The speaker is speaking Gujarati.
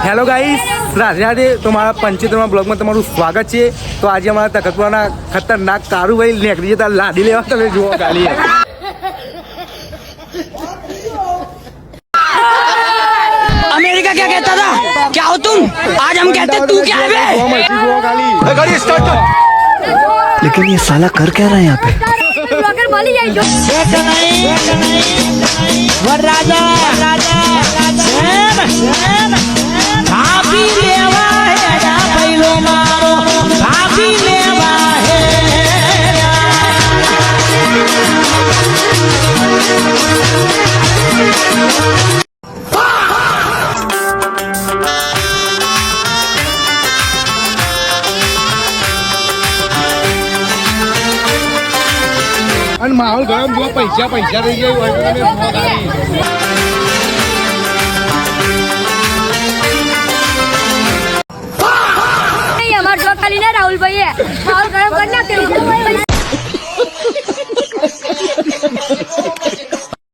Hello guys, Radhe Radhe. તો મારા પંચોતેરમાં બ્લોગમાં તમારું સ્વાગત છે. તો આજે અમારા તખતપુરાના ખતરનાક કારુભાઈ નીકળી જતા લાડી લેવા તમે જુઓ ગાડી. अमेरिका क्या कहता था? क्या हो तुम? आज हम कहते तू क्या है बे? गाड़ी स्टार्ट कर. लेकिन ये साला कर क्या रहा है यहाँ पे? અને માહોલ ગરમ જો પૈસા થઈ જાય હોય તો તમે જુઓ ગાડી. અમાર જો ખાલી ના રાહુલભાઈ માહોલ ગરમ કરી નાખ્યો.